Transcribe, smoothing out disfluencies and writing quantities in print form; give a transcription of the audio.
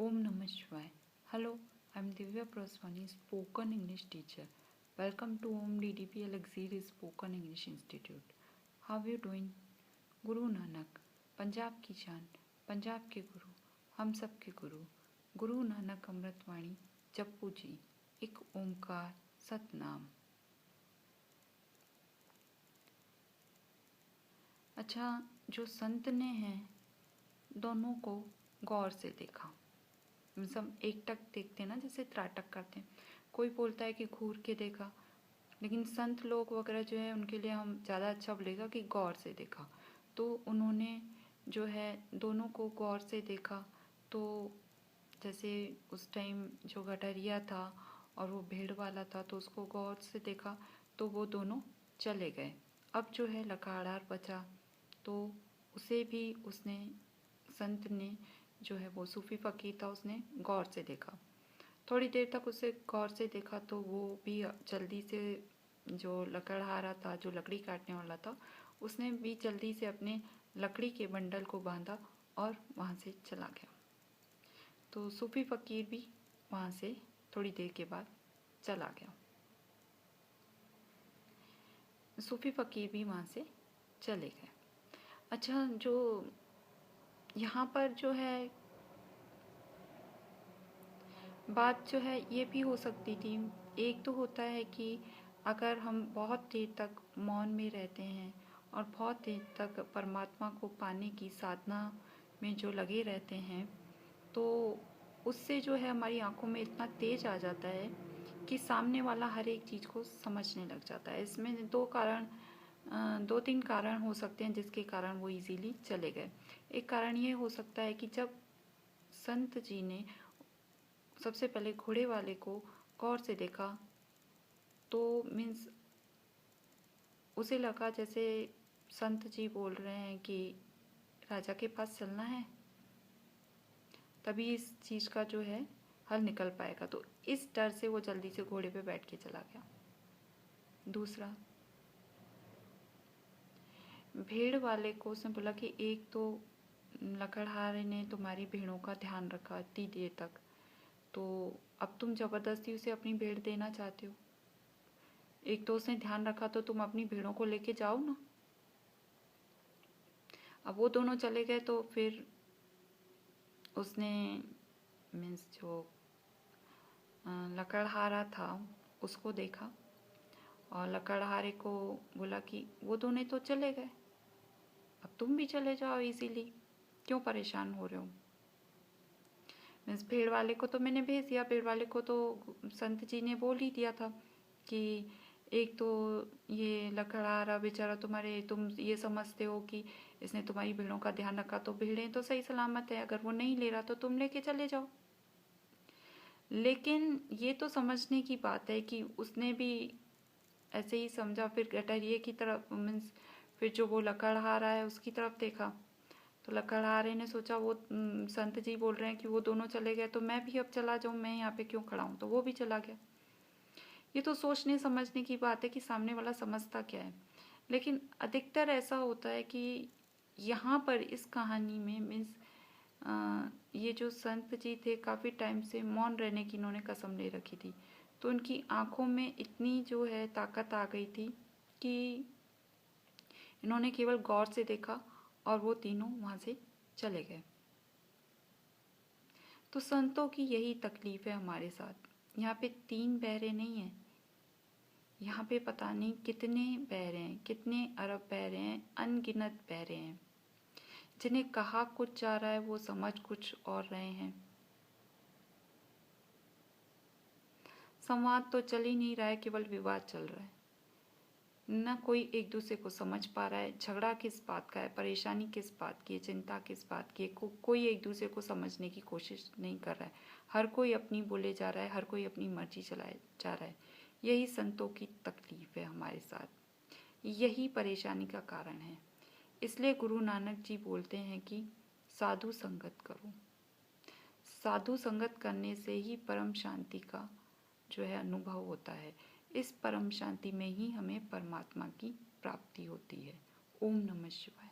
Om Namah Shivaya. Hello, I'm Divya Praswani, spoken English teacher. Welcome to Om DDP Elixir Spoken English Institute. How are you doing? Guru Nanak, Punjab की शान, पंजाब के गुरु, हम सब के गुरु, गुरु नानक अमृतवाणी जपू जी, एक ओंकार सतनाम। अच्छा, जो संत ने हैं दोनों को गौर से देखा। हम एक टक देखते हैं ना, जैसे त्राटक करते हैं। कोई बोलता है कि घूर के देखा, लेकिन संत लोग वगैरह जो है उनके लिए हम ज़्यादा अच्छा बोलेगा कि गौर से देखा। तो उन्होंने जो है दोनों को गौर से देखा। तो जैसे उस टाइम जो गठरिया था और वो भेड़ वाला था, तो उसको गौर से देखा तो वो दोनों चले गए। अब जो है लकाड़ार बचा, तो उसे भी उसने, संत ने जो है वो सूफी फकीर था, उसने गौर से देखा। थोड़ी देर तक उसे गौर से देखा तो वो भी जल्दी से, जो लकड़हारा था, जो लकड़ी काटने वाला था, उसने भी जल्दी से अपने लकड़ी के बंडल को बांधा और वहाँ से चला गया। तो सूफी फकीर भी वहाँ से थोड़ी देर के बाद चला गया। सूफी फकीर भी वहाँ से चले गए। अच्छा, जो यहाँ पर जो है बात जो है ये भी हो सकती थी। एक तो होता है कि अगर हम बहुत देर तक मौन में रहते हैं और बहुत देर तक परमात्मा को पाने की साधना में जो लगे रहते हैं, तो उससे जो है हमारी आंखों में इतना तेज आ जाता है कि सामने वाला हर एक चीज़ को समझने लग जाता है। इसमें दो तीन कारण हो सकते हैं जिसके कारण वो इजीली चले गए। एक कारण ये हो सकता है कि जब संत जी ने सबसे पहले घोड़े वाले को गौर से देखा, तो मीन्स उसे लगा जैसे संत जी बोल रहे हैं कि राजा के पास चलना है, तभी इस चीज़ का जो है हल निकल पाएगा। तो इस डर से वो जल्दी से घोड़े पे बैठ के चला गया। दूसरा, भेड़ वाले को उसने बोला कि एक तो लकड़हारे ने तुम्हारी भेड़ों का ध्यान रखा इतनी देर तक, तो अब तुम जबरदस्ती उसे अपनी भेड़ देना चाहते हो। एक तो उसने ध्यान रखा, तो तुम अपनी भेड़ों को लेके जाओ ना। अब वो दोनों चले गए, तो फिर उसने मीन्स जो लकड़हारा था उसको देखा और लकड़हारे को बोला कि वो दोनों तो चले गए, अब तुम भी चले जाओ इजीली, क्यों परेशान हो रहे हो। मीन्स भेड़ वाले को तो मैंने भेज दिया, भेड़ वाले को तो संत जी ने बोल ही दिया था कि एक तो ये लकड़हारा बेचारा तुम ये समझते हो कि इसने तुम्हारी भेड़ों का ध्यान रखा, तो भेड़ें तो सही सलामत है, अगर वो नहीं ले रहा तो तुम लेके चले जाओ। लेकिन ये तो समझने की बात है कि उसने भी ऐसे ही समझा। फिर गठरिये की तरफ, मीन्स फिर जो वो लकड़हारा है उसकी तरफ देखा, तो लकड़हारे ने सोचा वो संत जी बोल रहे हैं कि वो दोनों चले गए, तो मैं भी अब चला जाऊं, मैं यहाँ पे क्यों खड़ा हूँ, तो वो भी चला गया। ये तो सोचने समझने की बात है कि सामने वाला समझता क्या है। लेकिन अधिकतर ऐसा होता है कि यहाँ पर इस कहानी में मीन्स ये जो संत जी थे काफ़ी टाइम से मौन रहने की इन्होंने कसम ले रखी थी, तो उनकी आंखों में इतनी जो है ताकत आ गई थी कि इन्होंने केवल गौर से देखा और वो तीनों वहाँ से चले गए। तो संतों की यही तकलीफ है हमारे साथ। यहाँ पे 3 बहरे नहीं हैं, यहाँ पे पता नहीं कितने बहरे हैं, कितने अरब बहरे हैं, अनगिनत बहरे हैं, जिन्हें कहा कुछ जा रहा है वो समझ कुछ और रहे हैं। संवाद तो चल ही नहीं रहा है, केवल विवाद चल रहा है। ना कोई एक दूसरे को समझ पा रहा है, झगड़ा किस बात का है, परेशानी किस बात की है, चिंता किस बात की है, कोई एक दूसरे को समझने की कोशिश नहीं कर रहा है। हर कोई अपनी बोले जा रहा है, हर कोई अपनी मर्जी चलाए जा रहा है। यही संतों की तकलीफ है हमारे साथ, यही परेशानी का कारण है। इसलिए गुरु नानक जी बोलते हैं कि साधु संगत करो। साधु संगत करने से ही परम शांति का जो है अनुभव होता है। इस परम शांति में ही हमें परमात्मा की प्राप्ति होती है। ओम नमः शिवाय।